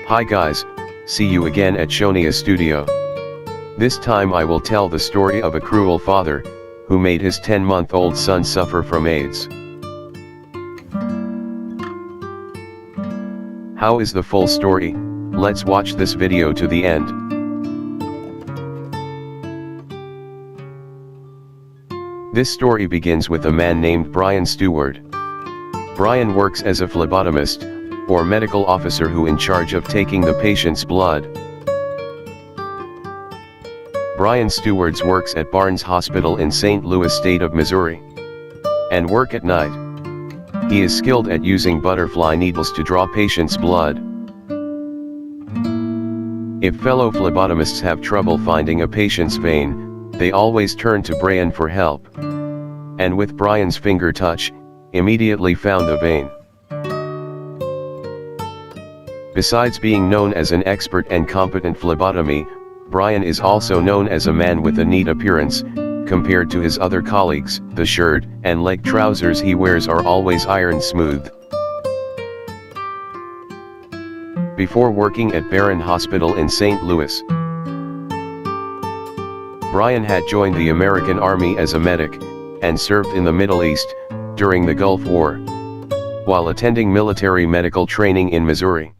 Hi guys, see you again at Shonia Studio. This time I will tell the story of a cruel father, who made his 10-month-old son suffer from AIDS. How is the full story? Let's watch this video to the end. This story begins with a man named Brian Stewart. Brian works as a phlebotomist, or medical officer who in charge of taking the patient's blood. Brian Stewart works at Barnes Hospital in St. Louis, state of Missouri, and work at night. He is skilled at using butterfly needles to draw patients' blood. If fellow phlebotomists have trouble finding a patient's vein, they always turn to Brian for help. And with Brian's finger touch, immediately found the vein. Besides being known as an expert and competent phlebotomy, Brian is also known as a man with a neat appearance. Compared to his other colleagues, the shirt and leg trousers he wears are always iron smooth. Before working at Barron Hospital in St. Louis, Brian had joined the American Army as a medic, and served in the Middle East, during the Gulf War, while attending military medical training in Missouri.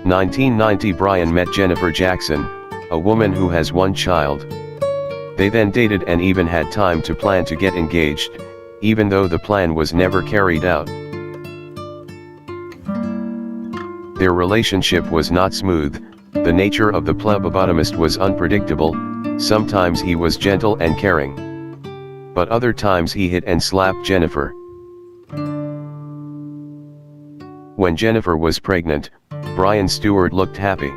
1990 Brian met Jennifer Jackson, a woman who has one child. They then dated and even had time to plan to get engaged, even though the plan was never carried out. Their relationship was not smooth. The nature of the phlebotomist was unpredictable. Sometimes he was gentle and caring, but other times he hit and slapped Jennifer. When Jennifer was pregnant, Brian Stewart looked happy.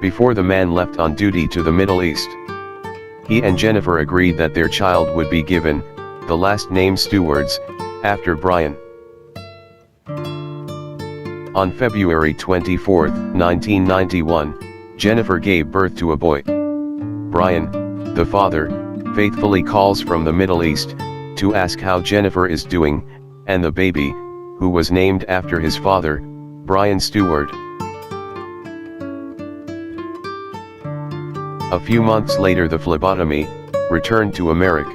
Before the man left on duty to the Middle East, he and Jennifer agreed that their child would be given the last name Stewarts, after Brian. On February 24, 1991, Jennifer gave birth to a boy. Brian, the father, faithfully calls from the Middle East to ask how Jennifer is doing, and the baby, who was named after his father, Brian Stewart. A few months later the phlebotomy returned to America.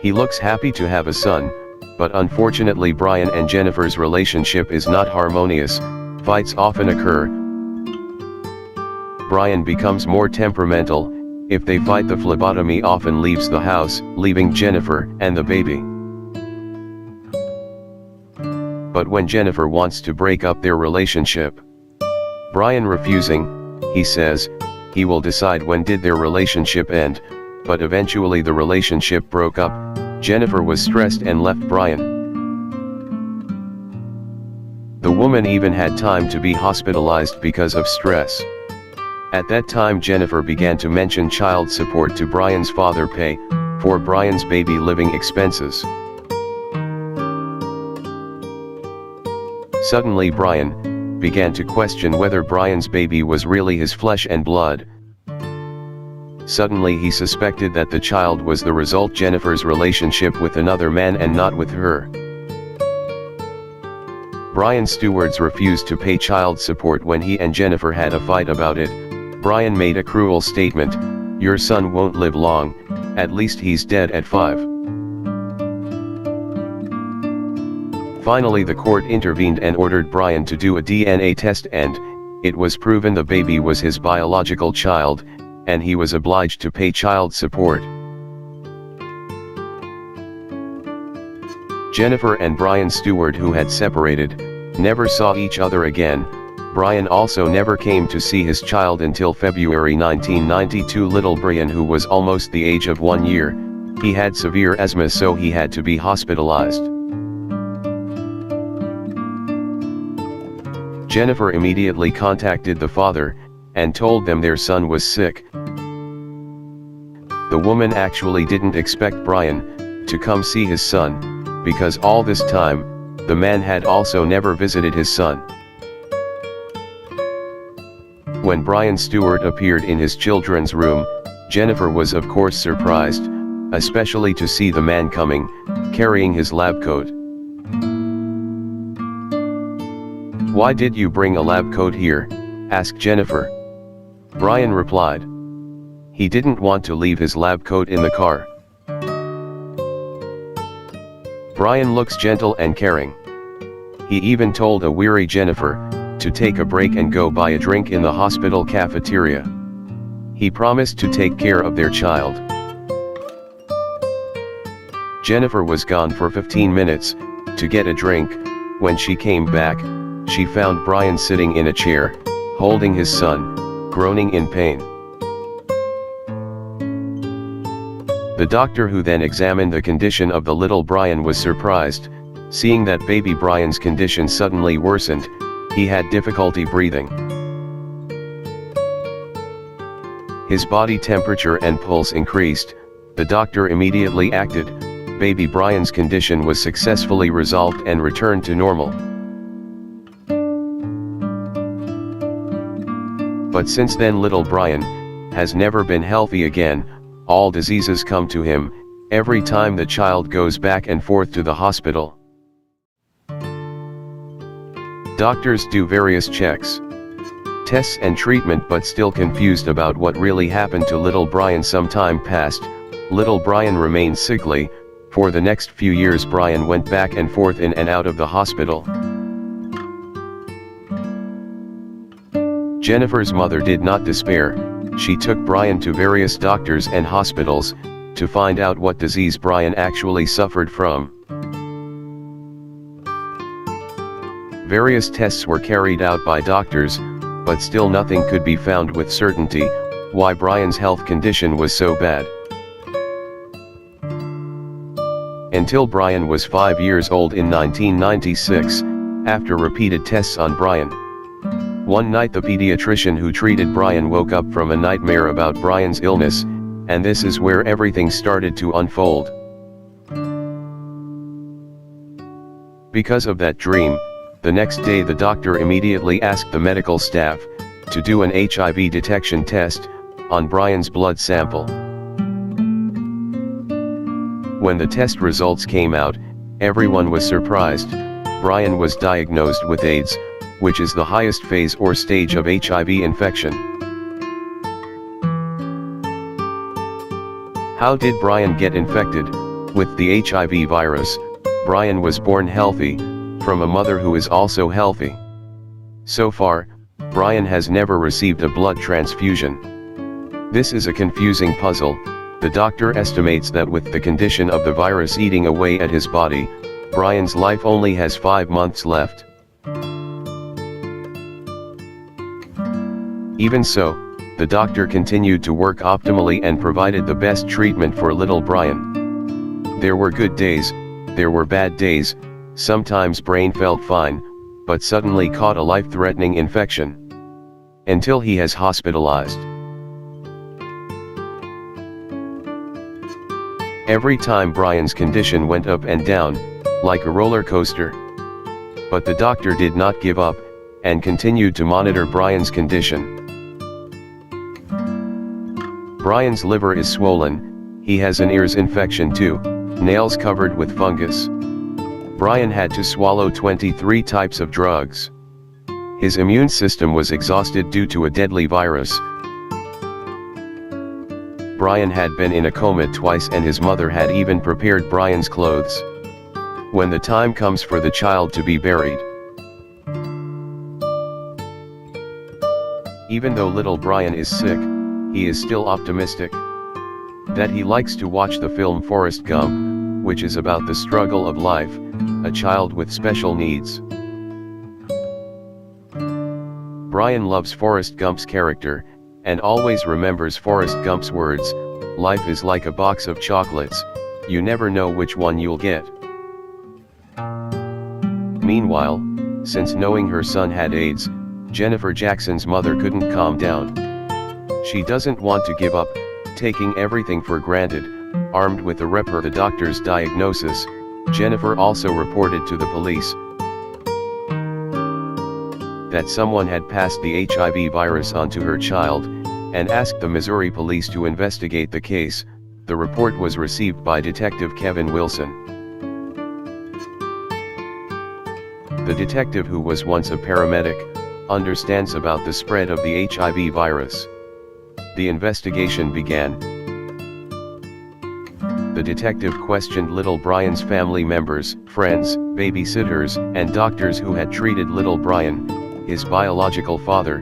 He looks happy to have a son, but unfortunately Brian and Jennifer's relationship is not harmonious. Fights often occur. Brian becomes more temperamental. If they fight, the phlebotomy often leaves the house, leaving Jennifer and the baby. But when Jennifer wants to break up their relationship, Brian refusing, he says he will decide when did their relationship end, but eventually the relationship broke up. Jennifer was stressed and left Brian. The woman even had time to be hospitalized because of stress. At that time Jennifer began to mention child support to Brian's father pay for Brian's baby living expenses. Suddenly Brian began to question whether Brian's baby was really his flesh and blood. Suddenly he suspected that the child was the result of Jennifer's relationship with another man and not with her. Brian Stewart refused to pay child support when he and Jennifer had a fight about it. Brian made a cruel statement, "Your son won't live long, at least he's dead at 5. Finally the court intervened and ordered Brian to do a DNA test, and it was proven the baby was his biological child, and he was obliged to pay child support. Jennifer and Brian Stewart, who had separated, never saw each other again. Brian also never came to see his child until February 1992. Little Brian, who was almost the age of 1 year, he had severe asthma, so he had to be hospitalized. Jennifer immediately contacted the father, and told them their son was sick. The woman actually didn't expect Brian to come see his son, because all this time, the man had also never visited his son. When Brian Stewart appeared in his children's room, Jennifer was of course surprised, especially to see the man coming, carrying his lab coat. "Why did you bring a lab coat here?" asked Jennifer. Brian replied. He didn't want to leave his lab coat in the car. Brian looks gentle and caring. He even told a weary Jennifer to take a break and go buy a drink in the hospital cafeteria. He promised to take care of their child. Jennifer was gone for 15 minutes to get a drink. When she came back, she found Brian sitting in a chair, holding his son, groaning in pain. The doctor, who then examined the condition of the little Brian, was surprised, seeing that baby Brian's condition suddenly worsened. He had difficulty breathing. His body temperature and pulse increased. The doctor immediately acted. Baby Brian's condition was successfully resolved and returned to normal. But since then, little Brian has never been healthy again. All diseases come to him every time the child goes back and forth to the hospital. Doctors do various checks, tests and treatment, but still confused about what really happened to little Brian. Some time passed. Little Brian remained sickly. For the next few years, Brian went back and forth in and out of the hospital. Jennifer's mother did not despair. She took Brian to various doctors and hospitals to find out what disease Brian actually suffered from. Various tests were carried out by doctors, but still nothing could be found with certainty why Brian's health condition was so bad. Until Brian was 5 years old in 1996, after repeated tests on Brian. One night, the pediatrician who treated Brian woke up from a nightmare about Brian's illness, and this is where everything started to unfold. Because of that dream, the next day the doctor immediately asked the medical staff to do an HIV detection test on Brian's blood sample. When the test results came out, everyone was surprised. Brian was diagnosed with AIDS, which is the highest phase or stage of HIV infection. How did Brian get infected with the HIV virus? Brian was born healthy, from a mother who is also healthy. So far, Brian has never received a blood transfusion. This is a confusing puzzle. The doctor estimates that with the condition of the virus eating away at his body, Brian's life only has 5 months left. Even so, the doctor continued to work optimally and provided the best treatment for little Brian. There were good days, there were bad days. Sometimes Brian felt fine, but suddenly caught a life-threatening infection. Until he has hospitalized. Every time Brian's condition went up and down, like a roller coaster. But the doctor did not give up, and continued to monitor Brian's condition. Brian's liver is swollen, he has an ears infection too, nails covered with fungus. Brian had to swallow 23 types of drugs. His immune system was exhausted due to a deadly virus. Brian had been in a coma twice, and his mother had even prepared Brian's clothes. When the time comes for the child to be buried. Even though little Brian is sick, he is still optimistic. That he likes to watch the film Forrest Gump, which is about the struggle of life, a child with special needs. Brian loves Forrest Gump's character, and always remembers Forrest Gump's words, "Life is like a box of chocolates, you never know which one you'll get." Meanwhile, since knowing her son had AIDS, Jennifer Jackson's mother couldn't calm down. She doesn't want to give up, taking everything for granted. Armed with the doctor's diagnosis, Jennifer also reported to the police that someone had passed the HIV virus onto her child, and asked the Missouri police to investigate the case. The report was received by Detective Kevin Wilson. The detective, who was once a paramedic, understands about the spread of the HIV virus. The investigation began. The detective questioned little Brian's family members, friends, babysitters, and doctors who had treated little Brian. His biological father,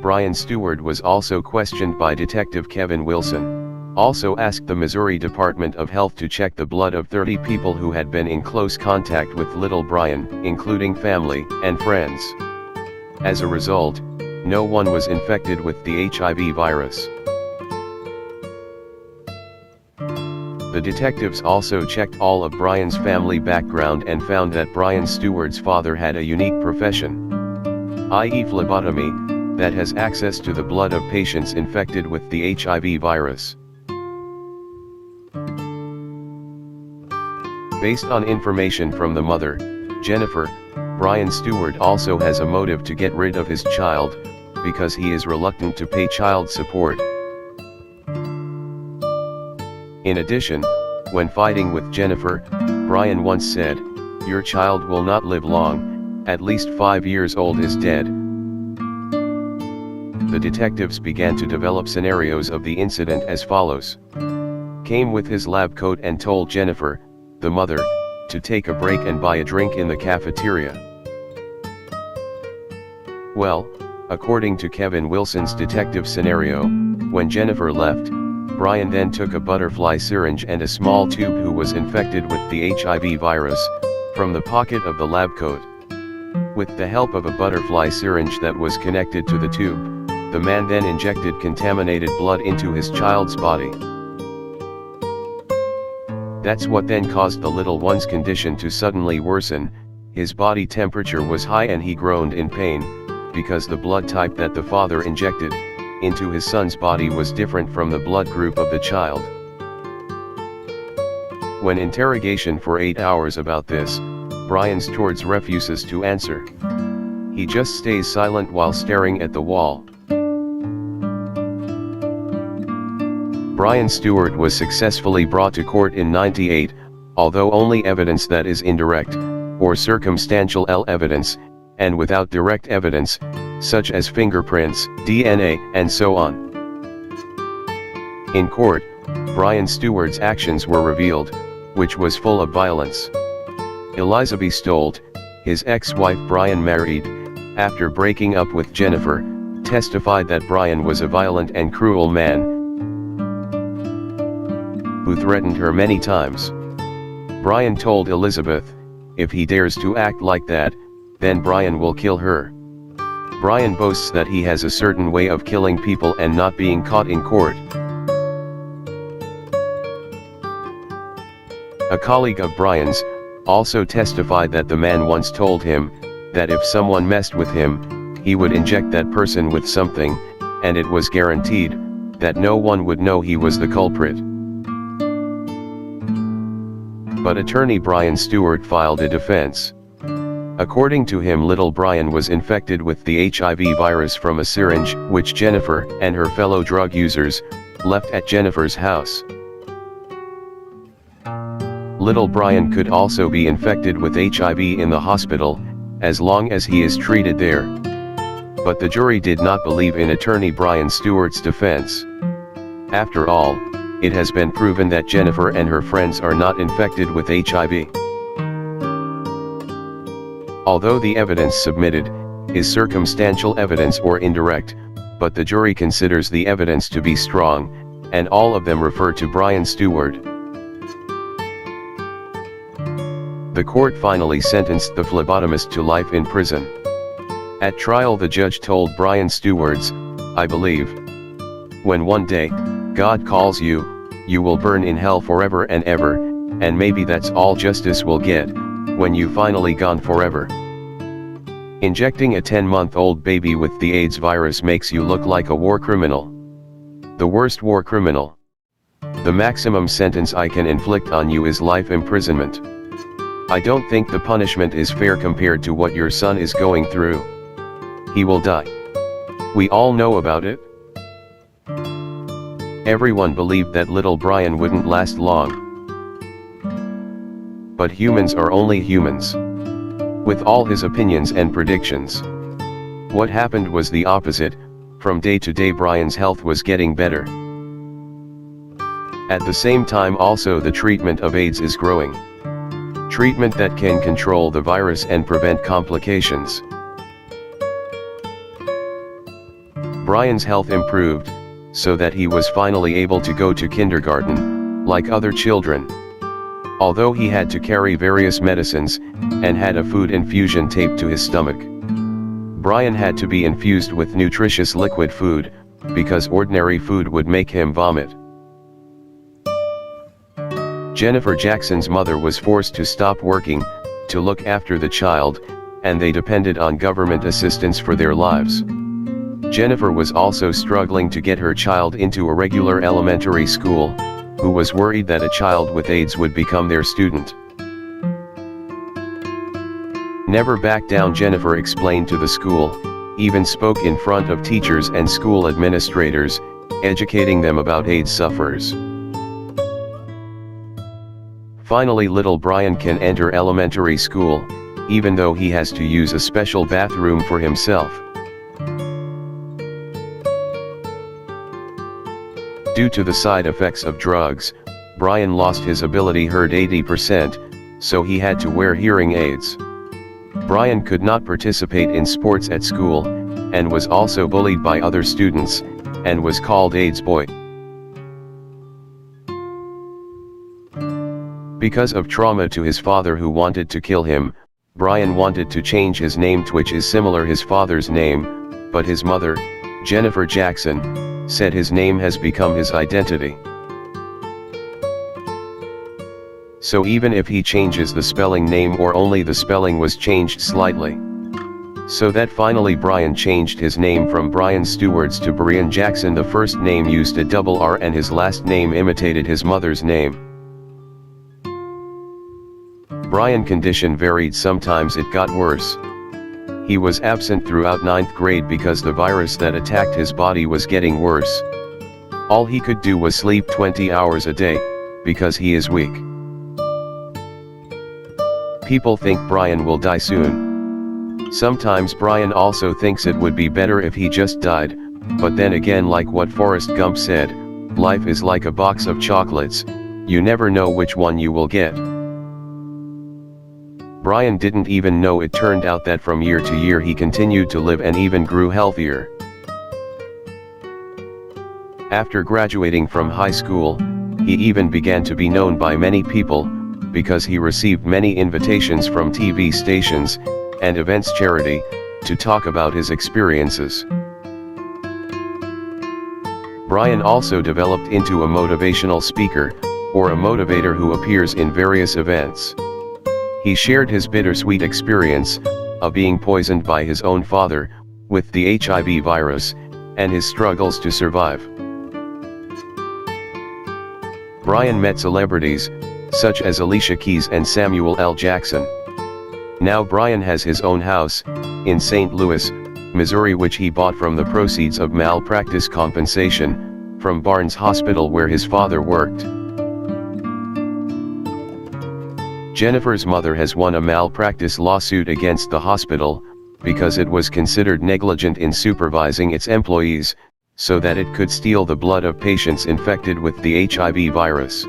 Brian Stewart, was also questioned by Detective Kevin Wilson. Also asked the Missouri Department of Health to check the blood of 30 people who had been in close contact with little Brian, including family and friends. As a result, no one was infected with the HIV virus. The detectives also checked all of Brian's family background and found that Brian Stewart's father had a unique profession, i.e. phlebotomy, that has access to the blood of patients infected with the HIV virus. Based on information from the mother, Jennifer, Brian Stewart also has a motive to get rid of his child, because he is reluctant to pay child support. In addition, when fighting with Jennifer, Brian once said, "Your child will not live long, at least 5 years old is dead." The detectives began to develop scenarios of the incident as follows. Came with his lab coat and told Jennifer, the mother, to take a break and buy a drink in the cafeteria. Well, according to Kevin Wilson's detective scenario, when Jennifer left, Brian then took a butterfly syringe and a small tube who was infected with the HIV virus, from the pocket of the lab coat. With the help of a butterfly syringe that was connected to the tube, the man then injected contaminated blood into his child's body. That's what then caused the little one's condition to suddenly worsen. His body temperature was high and he groaned in pain, because the blood type that the father injected into his son's body was different from the blood group of the child. When interrogation for 8 hours about this, Brian Stewart refuses to answer. He just stays silent while staring at the wall. Brian Stewart was successfully brought to court in '98, although only evidence that is indirect, or circumstantial evidence, and without direct evidence, such as fingerprints, DNA, and so on. In court, Brian Stewart's actions were revealed, which was full of violence. Elizabeth Stolt, his ex-wife Brian married, after breaking up with Jennifer, testified that Brian was a violent and cruel man, who threatened her many times. Brian told Elizabeth, if he dares to act like that, then Brian will kill her. Brian boasts that he has a certain way of killing people and not being caught in court. A colleague of Brian's also testified that the man once told him that if someone messed with him, he would inject that person with something, and it was guaranteed that no one would know he was the culprit. But attorney Brian Stewart filed a defense. According to him, little Brian was infected with the HIV virus from a syringe which Jennifer and her fellow drug users left at Jennifer's house. Little Brian could also be infected with HIV in the hospital, as long as he is treated there. But the jury did not believe in attorney Brian Stewart's defense. After all, it has been proven that Jennifer and her friends are not infected with HIV. Although the evidence submitted is circumstantial evidence or indirect, but the jury considers the evidence to be strong, and all of them refer to Brian Stewart. The court finally sentenced the phlebotomist to life in prison. At trial, the judge told Brian Stewart, "I believe when one day God calls you, you will burn in hell forever and ever, and maybe that's all justice will get, when you finally gone forever. Injecting a 10-month-old baby with the AIDS virus makes you look like a war criminal. The worst war criminal. The maximum sentence I can inflict on you is life imprisonment. I don't think the punishment is fair compared to what your son is going through. He will die. We all know about it." Everyone believed that little Brian wouldn't last long. But humans are only humans. with all his opinions and predictions. What happened was the opposite. From day to day Brian's health was getting better. At the same time also the treatment of AIDS is growing. Treatment that can control the virus and prevent complications. Brian's health improved, so that he was finally able to go to kindergarten, like other children. Although he had to carry various medicines, and had a food infusion taped to his stomach. Brian had to be infused with nutritious liquid food, because ordinary food would make him vomit. Jennifer Jackson's mother was forced to stop working, to look after the child, and they depended on government assistance for their lives. Jennifer was also struggling to get her child into a regular elementary school, who was worried that a child with AIDS would become their student. Never back down, Jennifer explained to the school, even spoke in front of teachers and school administrators, educating them about AIDS sufferers. Finally little Brian can enter elementary school, even though he has to use a special bathroom for himself. Due to the side effects of drugs, Brian lost his ability heard 80%, so he had to wear hearing aids. Brian could not participate in sports at school, and was also bullied by other students, and was called AIDS boy. Because of trauma to his father who wanted to kill him, Brian wanted to change his name to which is similar his father's name, but his mother, Jennifer Jackson, said his name has become his identity. So even if he changes the spelling name or only the spelling was changed slightly. So that finally Brian changed his name from Brian Stewards to Brian Jackson. The first name used a double R and his last name imitated his mother's name. Brian's condition varied, sometimes it got worse. He was absent throughout 9th grade because the virus that attacked his body was getting worse. All he could do was sleep 20 hours a day, because he is weak. People think Brian will die soon. Sometimes Brian also thinks it would be better if he just died, but then again, like what Forrest Gump said, life is like a box of chocolates, you never know which one you will get. Brian didn't even know it turned out that from year to year he continued to live and even grew healthier. After graduating from high school, he even began to be known by many people, because he received many invitations from TV stations, and events charity, to talk about his experiences. Brian also developed into a motivational speaker, or a motivator who appears in various events. He shared his bittersweet experience, of being poisoned by his own father, with the HIV virus, and his struggles to survive. Brian met celebrities, such as Alicia Keys and Samuel L. Jackson. Now Brian has his own house, in St. Louis, Missouri, which he bought from the proceeds of malpractice compensation, from Barnes Hospital where his father worked. Jennifer's mother has won a malpractice lawsuit against the hospital, because it was considered negligent in supervising its employees, so that it could steal the blood of patients infected with the HIV virus.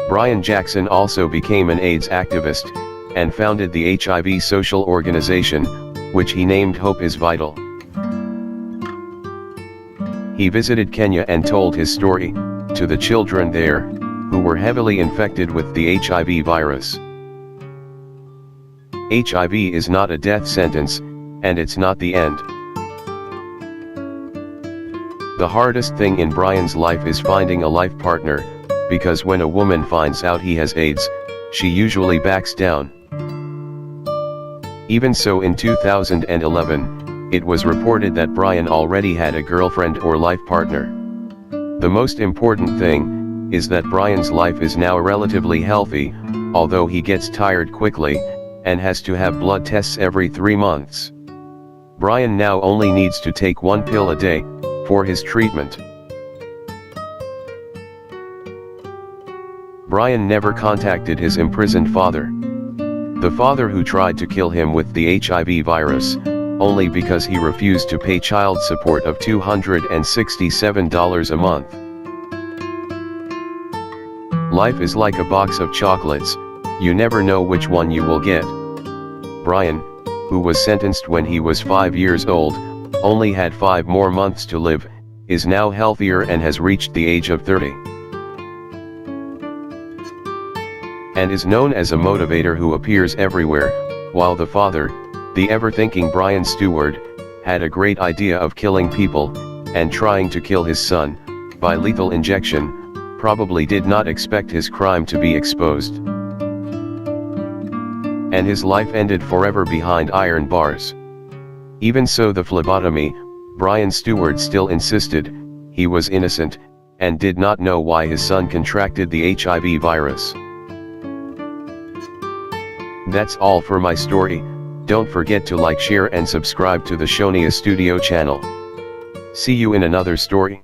Brian Jackson also became an AIDS activist, and founded the HIV social organization, which he named Hope is Vital. He visited Kenya and told his story, to the children there, who were heavily infected with the HIV virus. HIV is not a death sentence, and it's not the end. The hardest thing in Brian's life is finding a life partner, because when a woman finds out he has AIDS, she usually backs down. Even so, in 2011, it was reported that Brian already had a girlfriend or life partner. The most important thing is that Brian's life is now relatively healthy, although he gets tired quickly, and has to have blood tests every 3 months. Brian now only needs to take 1 pill a day, for his treatment. Brian never contacted his imprisoned father. The father who tried to kill him with the HIV virus, only because he refused to pay child support of $267 a month. Life is like a box of chocolates, you never know which one you will get. Brian, who was sentenced when he was 5 years old, only had 5 more months to live, is now healthier and has reached the age of 30. And is known as a motivator who appears everywhere, while the father, the ever-thinking Brian Stewart, had a great idea of killing people, and trying to kill his son, by lethal injection, probably did not expect his crime to be exposed. And his life ended forever behind iron bars. Even so, the phlebotomy, Brian Stewart still insisted, he was innocent, and did not know why his son contracted the HIV virus. That's all for my story. Don't forget to like, share and subscribe to the Shonia Studio channel. See you in another story.